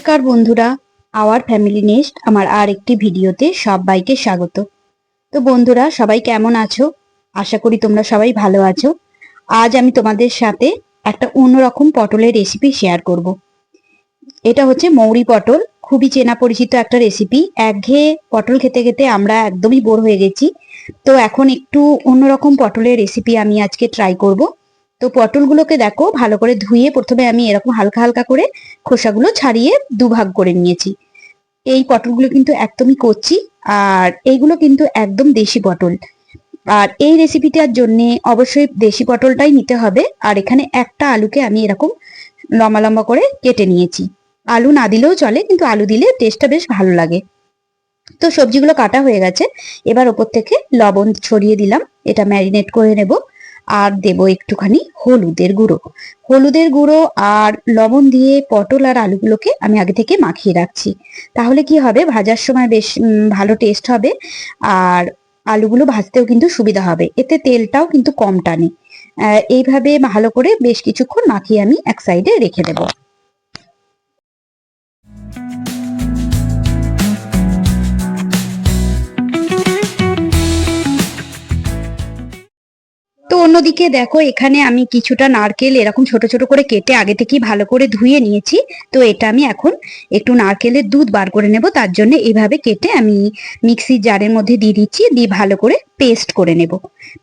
নমস্কার বন্ধুরা, our family nest আমার আর একটি ভিডিওতে সবাইকে স্বাগত। তো বন্ধুরা, সবাই কেমন আছো? আশা করি তোমরা সবাই ভালো আছো। আজ আমি তোমাদের সাথে একটা অন্যরকম পটলের রেসিপি শেয়ার করব। এটা হচ্ছে মৌরি পটল, খুবই চেনা পরিচিত একটা রেসিপি। একঘেয়ে পটল খেতে খেতে আমরা একদমই বোর হয়ে গেছি। তো এখন একটু অন্যরকম পটলের রেসিপি আমি আজকে ট্রাই করব। তো পটলগুলোকে দেখো, ভালো করে ধুয়ে প্রথমে আমি এরকম হালকা হালকা করে খোসাগুলো ছাড়িয়ে দুভাগ করে নিয়েছি। এই পটলগুলো কিন্তু একদমই কচি, আর এইগুলো কিন্তু একদম দেশি পটল। আর এই রেসিপিটার জন্য অবশ্যই দেশি পটলটাই নিতে হবে। আর এখানে একটা আলুকে আমি এরকম লম্বা লম্বা করে কেটে নিয়েছি। আলু না দিলেও চলে, কিন্তু আলু দিলে টেস্টটা বেশ ভালো লাগে। তো সবজিগুলো কাটা হয়ে গেছে, এবার ওপর থেকে লবণ ছড়িয়ে দিলাম। এটা ম্যারিনেট করে নেব। আর দেব একটুখানি হলুদের গুঁড়ো। হলুদের গুঁড়ো আর লবণ দিয়ে পটল আর আলুগুলোকে আমি আগে থেকে মাখিয়ে রাখছি। তাহলে কি হবে, ভাজার সময় বেশ ভালো টেস্ট হবে। আর আলুগুলো ভাজতেও কিন্তু সুবিধা হবে, এতে তেলটাও কিন্তু কম টানে। এইভাবে ভালো করে বেশ কিছুক্ষণ মাখিয়ে আমি এক সাইডে রেখে দেবো। তো অন্যদিকে দেখো, এখানে আমি কিছুটা নারকেল এরকম ছোট ছোট করে কেটে আগে থেকেই ভালো করে ধুয়ে নিয়েছি। তো এটা আমি এখন একটু নারকেলের দুধ বার করে নেব। তার জন্য এইভাবে কেটে আমি মিক্সির জারের মধ্যে দিয়ে দিচ্ছি, দিয়ে ভালো করে পেস্ট করে নেব।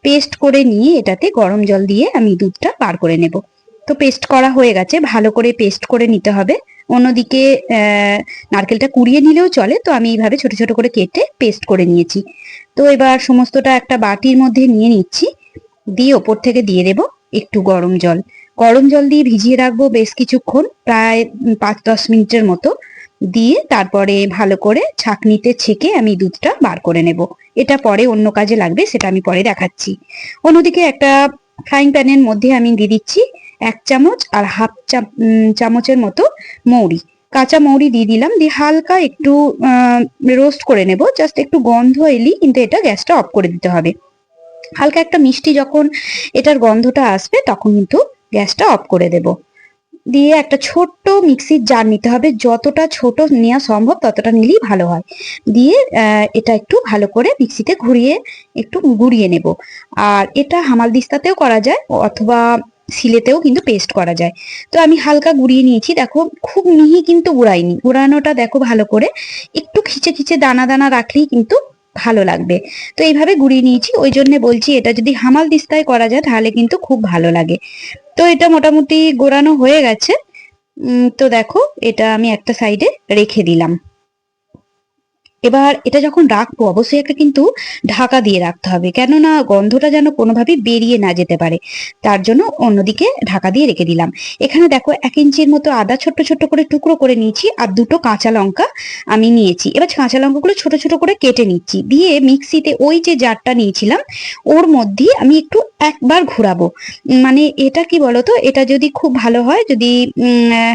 পেস্ট করে নিয়ে এটাতে গরম জল দিয়ে আমি দুধটা বার করে নেব। তো পেস্ট করা হয়ে গেছে, ভালো করে পেস্ট করে নিতে হবে। অন্যদিকে নারকেলটা কুড়িয়ে নিলেও চলে, তো আমি এইভাবে ছোট ছোট করে কেটে পেস্ট করে নিয়েছি। তো এবার সমস্তটা একটা বাটির মধ্যে নিয়ে নিচ্ছি, দিয়ে ওপর থেকে দিয়ে দেব একটু গরম জল। গরম জল দিয়ে ভিজিয়ে রাখবো বেশ কিছুক্ষণ, প্রায় 5-10 মিনিটের মতো। দিয়ে তারপরে ভালো করে ছাঁকনিতে ছেঁকে আমি দুধটা বার করে নেব। এটা পরে অন্য কাজে লাগবে, সেটা আমি পরে দেখাচ্ছি। অন্যদিকে একটা ফ্রাইং প্যানের মধ্যে আমি দিয়ে দিচ্ছি 1 চামচ আর হাফ চামচের মতো মৌরি, কাঁচা মৌরি দিয়ে দিলাম। দিয়ে হালকা একটু রোস্ট করে নেব, জাস্ট একটু গন্ধ এলেই কিন্তু এটা গ্যাসটা অফ করে দিতে হবে। হালকা একটা মিষ্টি যখন এটার গন্ধটা আসবে, তখন কিন্তু গ্যাসটা অফ করে দেব। দিয়ে একটা ছোট্ট মিক্সির জার নিতে হবে, যতটা ছোট নেওয়া সম্ভব ততটা নিলেই ভালো হয়। দিয়ে এটা একটু ভালো করে মিক্সিতে ঘুরিয়ে একটু গুঁড়িয়ে নেব। আর এটা হামালদিস্তাতেও করা যায়, অথবা শিলেতেও কিন্তু পেস্ট করা যায়। তো আমি হালকা গুঁড়িয়ে নিয়েছি, দেখো খুব মিহি কিন্তু গুঁড়াইনি। গুঁড়ানোটা দেখো ভালো করে একটু খিচে খিচে দানা দানা রাখলেই কিন্তু ভালো লাগবে। তো এইভাবে গুঁড়িয়ে নিয়েছি, ওই জন্য বলছি এটা যদি হামালদিস্তায় করা যায় তাহলে কিন্তু খুব ভালো লাগে। তো এটা মোটামুটি গোড়ানো হয়ে গেছে। তো দেখো, এটা আমি একটা সাইডে রেখে দিলাম। এবার এটা যখন রাখবো, অবশ্যই একটা কিন্তু ঢাকা দিয়ে রাখতে হবে, কেননা গন্ধটা যেন কোনোভাবেই বেরিয়ে না যেতে পারে। তার জন্য অন্যদিকে ঢাকা দিয়ে রেখে দিলাম। এখানে দেখো 1 ইঞ্চির মতো আদা ছোট্ট ছোট্ট করে টুকরো করে নিয়েছি, আর দুটো কাঁচা লঙ্কা আমি নিয়েছি। এবার কাঁচা লঙ্কাগুলো ছোট ছোট করে কেটে নিচ্ছি, দিয়ে মিক্সিতে ওই যে জারটা নিয়েছিলাম ওর মধ্যে আমি একটু একবার ঘোরাবো। মানে এটা কি বলতো, এটা যদি খুব ভালো হয়, যদি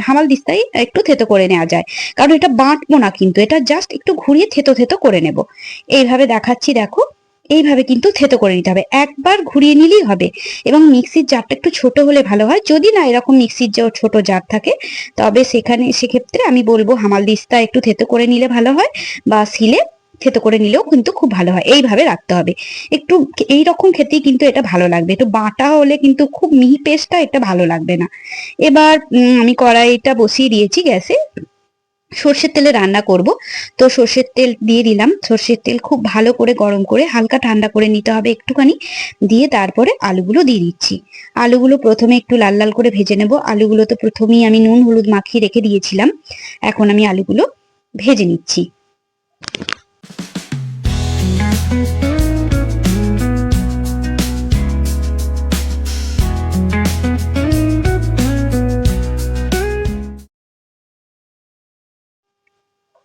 হামালদিস্তায় একটু থেতো করে নেওয়া যায়। কারণ এটা বাটবো না, কিন্তু এটা জাস্ট একটু ঘুরিয়ে থেতো থেতো করে নেব। এইভাবে দেখাচ্ছি, দেখো এইভাবে কিন্তু থেতো করে নিতে হবে, একবার ঘুরিয়ে নিলেই হবে। এবং মিক্সির জারটা একটু ছোট হলে ভালো হয়, যদি না এরকম মিক্সির যে ছোট জার থাকে, তবে সেক্ষেত্রে আমি বলবো হামালদিস্তা একটু থেতো করে নিলে ভালো হয়, বা শিলে থেতো করে নিলেও কিন্তু খুব ভালো হয়। এইভাবে রাখতে হবে, একটু এইরকম খেতেই কিন্তু এটা ভালো লাগবে। একটু বাটা হলে কিন্তু খুব মিহি পেস্টটা এটা ভালো লাগবে না। এবার আমি কড়াইটা বসিয়ে দিয়েছি গ্যাসে, সর্ষের তেলে রান্না করব। তো সর্ষের তেল দিয়ে দিলাম। সর্ষের তেল খুব ভালো করে গরম করে হালকা ঠান্ডা করে নিতে হবে একটুখানি। দিয়ে তারপরে আলুগুলো দিয়ে দিচ্ছি। আলুগুলো প্রথমে একটু লাল লাল করে ভেজে নেব। আলুগুলো তো প্রথমেই আমি নুন হলুদ মাখিয়ে রেখে দিয়েছিলাম, এখন আমি আলুগুলো ভেজে নিচ্ছি।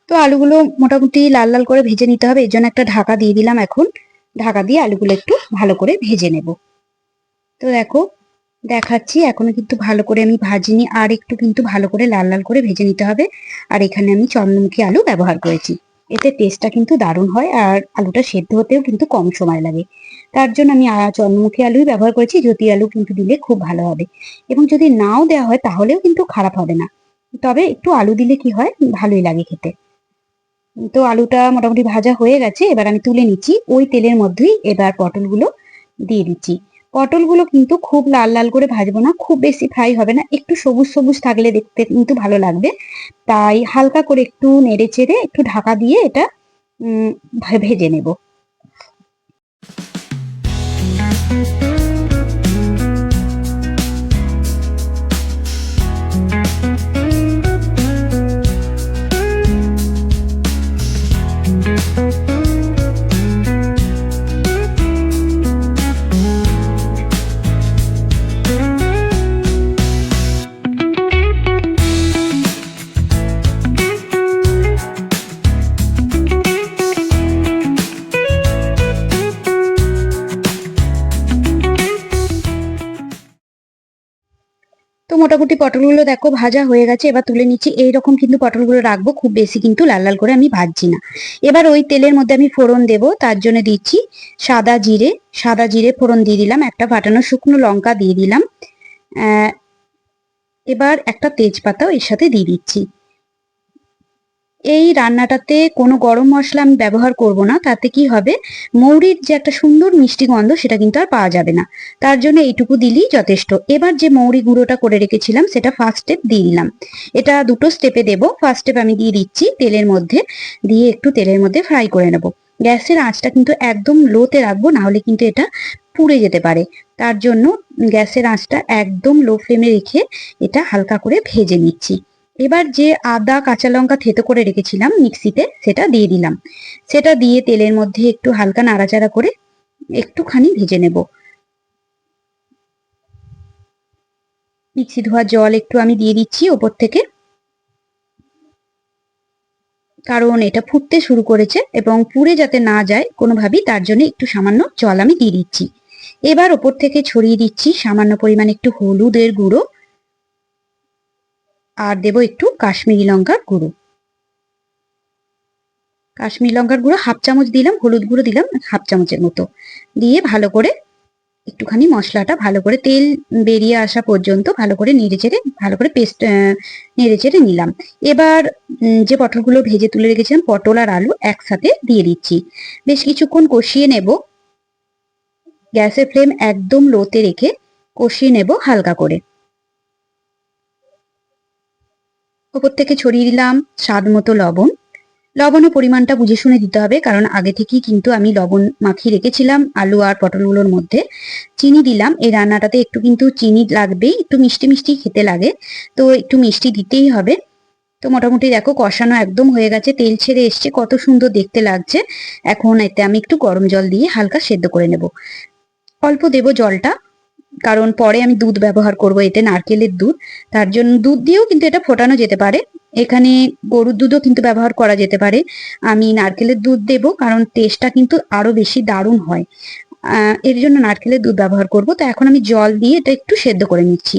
তো আলুগুলো মোটামুটি লাল লাল করে ভেজে নিতে হবে, এর জন্য একটা ঢাকা দিয়ে দিলাম। এখন ঢাকা দিয়ে আলুগুলো একটু ভালো করে ভেজে নেব। তো দেখো দেখাচ্ছি, এখনো কিন্তু ভালো করে আমি ভাজিনি, আর একটু কিন্তু ভালো করে লাল লাল করে ভেজে নিতে হবে। আর এখানে আমি চন্দ্রমুখী আলু ব্যবহার করেছি, এতে টেস্টটা কিন্তু দারুণ হয়, আর আলুটা সেদ্ধ হতেও কিন্তু কম সময় লাগে। তার জন্য আমি চন্দ্রমুখী আলুই ব্যবহার করেছি। জ্যোতি আলু কিন্তু দিলে খুব ভালো হবে, এবং যদি নাও দেওয়া হয় তাহলেও কিন্তু খারাপ হবে না। তবে একটু আলু দিলে কি হয়, ভালোই লাগে খেতে। তো আলুটা মোটামুটি ভাজা হয়ে গেছে, এবার আমি তুলে নিচ্ছি। ওই তেলের মধ্যেই এবার পটলগুলো দিয়ে দিচ্ছি। পটলগুলো কিন্তু খুব লাল লাল করে ভাজবো না, খুব বেশি ফ্রাই হবে না, একটু সবুজ সবুজ থাকলে দেখতে কিন্তু ভালো লাগবে। তাই হালকা করে একটু নেড়ে চেড়ে একটু ঢাকা দিয়ে এটা ভেজে নেব। তো মোটামুটি পটলগুলো দেখো ভাজা হয়ে গেছে, এবার তুলে নিচ্ছি। এইরকম কিন্তু পটলগুলো রাখবো, খুব বেশি কিন্তু লাল লাল করে আমি ভাজছি না। এবার ওই তেলের মধ্যে আমি ফোড়ন দেব, তার জন্য দিচ্ছি সাদা জিরে ফোড়ন দিয়ে দিলাম, একটা ফাটানো শুকনো লঙ্কা দিয়ে দিলাম, এবার একটা তেজপাতাও এর সাথে দিয়ে দিচ্ছি। এই রান্নাটাতে কোনো গরম মশলা আমি ব্যবহার করব না, তাতে কি হবে, মৌরির যে একটা সুন্দর মিষ্টি গন্ধ সেটা কিন্তু আর পাওয়া যাবে না। তার জন্য এইটুকু দিলেই যথেষ্ট। এবার যে মৌরি গুঁড়োটা করে রেখেছিলাম সেটা ফার্স্ট স্টেপ দিয়ে দিলাম। এটা দুটো স্টেপে দেব। ফার্স্ট স্টেপ আমি দিয়ে দিচ্ছি তেলের মধ্যে, দিয়ে একটু তেলের মধ্যে ফ্রাই করে নেব। গ্যাসের আঁচটা কিন্তু একদম লোতে রাখবো, না হলে কিন্তু এটা পুড়ে যেতে পারে। তার জন্য গ্যাসের আঁচটা একদম লো ফ্লেমে রেখে এটা হালকা করে ভেজে নিচ্ছি। এবার যে আদা কাঁচা লঙ্কা থেতো করে রেখেছিলাম মিক্সিতে, সেটা দিয়ে দিলাম। সেটা দিয়ে তেলের মধ্যে একটু হালকা নাড়াচাড়া করে একটুখানি ভেজে নেব। মিক্সি ধোয়া জল একটু আমি দিয়ে দিচ্ছি ওপর থেকে, কারণ এটা ফুটতে শুরু করেছে এবং পুড়ে যাতে না যায় কোনোভাবেই, তার জন্য একটু সামান্য জল আমি দিয়ে দিচ্ছি। এবার ওপর থেকে ছড়িয়ে দিচ্ছি সামান্য পরিমাণে একটু হলুদের গুঁড়ো, আর দেব একটু কাশ্মীরি লঙ্কার গুঁড়ো। কাশ্মীরি লঙ্কার গুঁড়ো হাফ চামচ দিলাম, হলুদ গুঁড়ো দিলাম হাফ চামচের মতো, দিয়ে ভালো করে একটুখানি মশলাটা ভালো করে তেল বেরিয়ে আসা পর্যন্ত ভালো করে নেড়েচেড়ে ভালো করে পেস্ট নেড়েচেড়ে নিলাম। এবার যে পটলগুলো ভেজে তুলে রেখেছিলাম, পটল আর আলু একসাথে দিয়ে দিচ্ছি। বেশ কিছুক্ষণ কষিয়ে নেব, গ্যাসের ফ্লেম একদম লোতে রেখে কষিয়ে নেব হালকা করে। ওপর থেকে ছড়িয়ে দিলাম স্বাদ মতো লবণ। লবণের পরিমাণটা বুঝে শুনে দিতে হবে, কারণ আগে থেকেই কিন্তু আমি লবণ মাখিয়ে রেখেছিলাম আলু আর পটলগুলোর মধ্যে। চিনি দিলাম, এই রান্নাটাতে একটু কিন্তু চিনি লাগবেই, একটু মিষ্টি মিষ্টি খেতে লাগে, তো একটু মিষ্টি দিতেই হবে। তো মোটামুটি দেখো কষানো একদম হয়ে গেছে, তেল ছেড়ে এসছে, কত সুন্দর দেখতে লাগছে। এখন এতে আমি একটু গরম জল দিয়ে হালকা সেদ্ধ করে নেব। অল্প দেব জলটা, কারণ পরে আমি দুধ ব্যবহার করব এতে, নারকেলের দুধ। তার জন্য দুধ দিয়েও কিন্তু এটা ফোটানো যেতে পারে, এখানে গরুর দুধও কিন্তু ব্যবহার করা যেতে পারে। আমি নারকেলের দুধ দেব, কারণ টেস্টটা কিন্তু আরো বেশি দারুণ হয়। এর জন্য নারকেলের দুধ ব্যবহার করব। তো এখন আমি জল দিয়ে এটা একটু সেদ্ধ করে নিচ্ছি।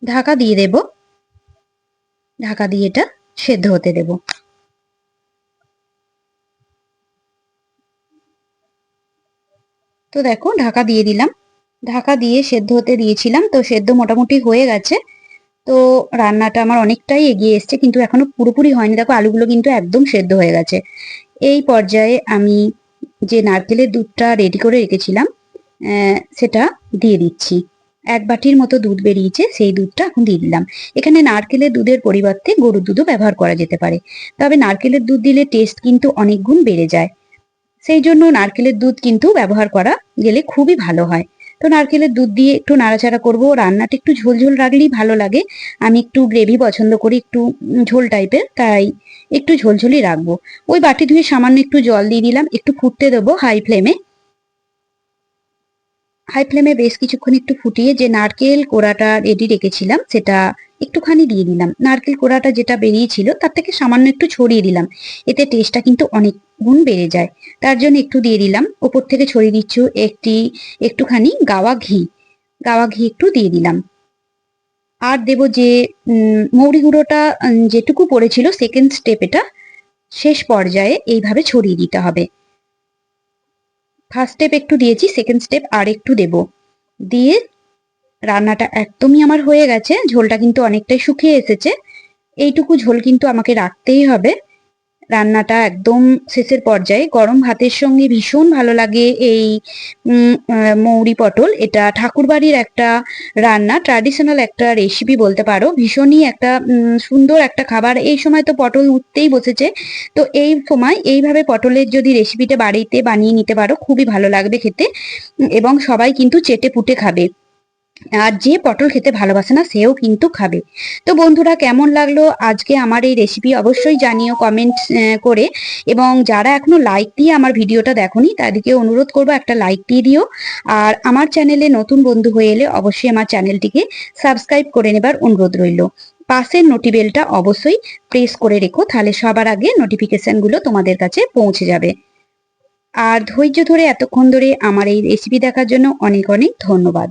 ঢাকা দিয়ে দেব, ঢাকা দিয়ে এটা সেদ্ধ হতে দেব। তো দেখো ঢাকা দিয়ে দিলাম, ঢাকা দিয়ে সেদ্ধ হতে দিয়েছিলাম, তো সেদ্ধ মোটামুটি হয়ে গেছে। তো রান্নাটা আমার অনেকটাই এগিয়ে এসছে, কিন্তু এখনো পুরোপুরি হয়নি। দেখো আলুগুলো কিন্তু একদম সেদ্ধ হয়ে গেছে। এই পর্যায়ে আমি যে নারকেলের দুধটা রেডি করে রেখেছিলাম সেটা দিয়ে দিচ্ছি। এক বাটির মতো দুধ বেরিয়েছে, সেই দুধটা এখন দিয়ে দিলাম। এখানে নারকেলের দুধের পরিবর্তে গরুর দুধও ব্যবহার করা যেতে পারে, তবে নারকেলের দুধ দিলে টেস্ট কিন্তু অনেক গুণ বেড়ে যায়। সেই জন্য নারকেলের দুধ কিন্তু ব্যবহার করা গেলে খুবই ভালো হয়। তো নারকেলের দুধ দিয়ে একটু নাড়াচাড়া করব। রান্নাটা একটু ঝোল ঝোল রাখলেই ভালো লাগে, আমি একটু গ্রেভি পছন্দ করি, একটু ঝোল টাইপের, তাই একটু ঝোলঝোলই রাখবো। ওই বাটি ধুয়ে সামান্য একটু জল দিয়ে দিলাম, একটু ফুটতে দেবো হাই ফ্লেমে। হাই ফ্লেমে বেশ কিছুক্ষণ একটু ফুটিয়ে যে নারকেল কোড়াটা রেডি রেখেছিলাম সেটা একটুখানি দিয়ে দিলাম। নারকেল কোড়াটা যেটা বেরিয়েছিল তার থেকে সামান্য একটু ছড়িয়ে দিলাম, এতে টেস্টটা কিন্তু অনেক গুণ বেড়ে যায়। তার জন্য একটু দিয়ে দিলাম। ওপর থেকে ছড়িয়ে দিচ্ছ একটুখানি গাওয়া ঘি, গাওয়া ঘি একটু দিয়ে দিলাম। আর দেব যে মৌরি গুঁড়োটা যেটুকু পড়েছিল সেকেন্ড স্টেপ, এটা শেষ পর্যায়ে এইভাবে ছড়িয়ে দিতে হবে। ফার্স্ট স্টেপ একটু দিয়েছি, সেকেন্ড স্টেপ আর একটু দেব, দিয়ে রান্নাটা একদমই আমার হয়ে গেছে, ঝোলটা কিন্তু অনেকটাই শুকিয়ে এসেছে। এইটুকু ঝোল কিন্তু আমাকে রাখতেই হবে। রান্নাটা একদম শেষের পর্যায়ে গরম ভাতের সঙ্গে ভীষণ ভালো লাগে এই মৌরি পটল। এটা ঠাকুরবাড়ির একটা রান্না, ট্র্যাডিশনাল একটা রেসিপি বলতে পারো। ভীষণই একটা সুন্দর একটা খাবার। এই সময় তো পটল উঠতেই বসেছে, তো এই সময় এইভাবে পটলের যদি রেসিপিটা বাড়িতে বানিয়ে নিতে পারো খুবই ভালো লাগবে খেতে, এবং সবাই কিন্তু চেটে পুটে খাবে। আর যে পটল খেতে ভালোবাসে না সেও কিন্তু খাবে। তো বন্ধুরা, কেমন লাগলো আজকে আমার এই রেসিপি অবশ্যই জানিও কমেন্ট করে। এবং যারা এখনো লাইক দিয়ে আমার ভিডিওটা দেখোনি তাদেরকে অনুরোধ করবো একটা লাইক দিয়ে দিও। আর আমার চ্যানেলে নতুন বন্ধু হয়ে এলে অবশ্যই আমার চ্যানেলটিকে সাবস্ক্রাইব করে নেবার অনুরোধ রইল। পাশের নোটিবেলটা অবশ্যই প্রেস করে রেখো, তাহলে সবার আগে নোটিফিকেশনগুলো তোমাদের কাছে পৌঁছে যাবে। আর ধৈর্য ধরে এতক্ষণ ধরে আমার এই রেসিপি দেখার জন্য অনেক অনেক ধন্যবাদ।